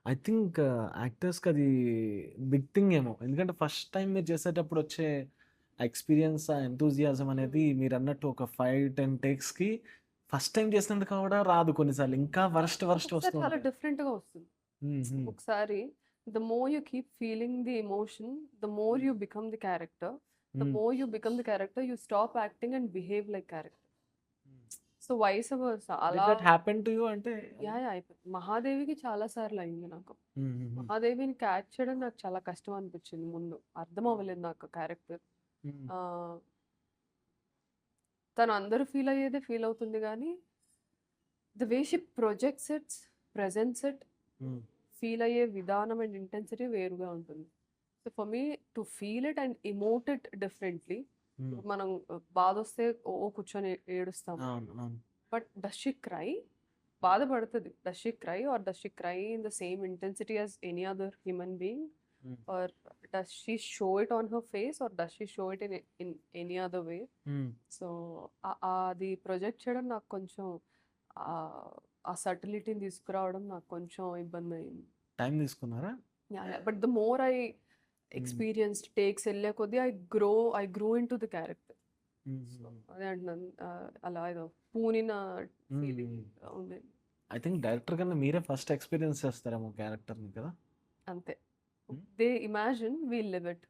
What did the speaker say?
I think యాక్టర్స్‌కి అది big thing ఏమో. ఎందుకంటే ఫస్ట్ టైమ్ మీరు చేసేటప్పుడు వచ్చే ఎక్స్‌పీరియన్స్, ఆ ఎంతూసియాజం హ్మ్. అనేది మీరన్నట్టు ఒక 5, 10 టేక్స్‌కి ఫస్ట్ టైమ్ చేసినందుకు కూడా రాదు కొన్నిసార్లు. ఇంకా వరస్ట్ వరస్ట్ ఒక్కొక్కసారి వస్తూ చాలా ఉంటాయి. డిఫరెంట్‌గా వస్తుంది. హుహు. ఒక్కొక్కసారి the more you keep feeling the emotion, the more hmm. You become the character. The hmm. More you become the character, you stop acting and behave like character. Hmm. So, vice versa did అలా that happen to you అంటే yeah! అయిపోయింది. 'మహాదేవికి' చాలా సార్లు అయింది నాకు. హుహుహు. 'మహాదేవిని' catch చేయడం నాకు చాలా కష్టం అనిపించింది ముందు. అర్థం హ్మ్. అవ్వలేదు నాకు క్యారెక్టర్. హ్మ్. ఆహ్, తను అందరూ ఫీల్ అయ్యేదే ఫీల్ అవుతుంది గానీ, the way she projects it, presents it, hmm. Feel అయ్యే విధానం అండ్ ఇంటెన్సిటీ వేరుగా ఉంటుంది. So, for me to feel it and emote it differently. Hmm. ఇప్పుడు మనం బాధొస్తే కూర్చొని ఏడుస్తాము. అవును. అవును. But does she cry? బాధపడతది. Does she cry or does she cry in the same intensity as any other human being? Hmm. Or does she show it on her face or does she show it in any other way? హ్మ్. So, అది project చేయడం నాకు కొంచెం ఆహ్, ఆ సటిలిటీని తీసుకురావడం నాకు కొంచెం ఇబ్బందయింది. టైమ్ తీసుకున్నారా? Yeah! Yeah! But the more I హ్మ్. ఎక్స్‌పీరియన్స్‌డ్ టేక్స్ ఎళ్ళే కొద్దీ I grow into the character. So, హుహుహు. అదే అంటున్నాను. అలా ఏదో పూనిన ఫీలింగ్ హ్మ్. ఉండేది. ఐ థింక్ డైరెక్టర్ కన్నా మీరే ఫస్ట్ ఎక్స్‌పీరియన్స్ చేస్తారేమో క్యారెక్టర్‌ని కదా! అంతే. Hmm. They imagine we live it.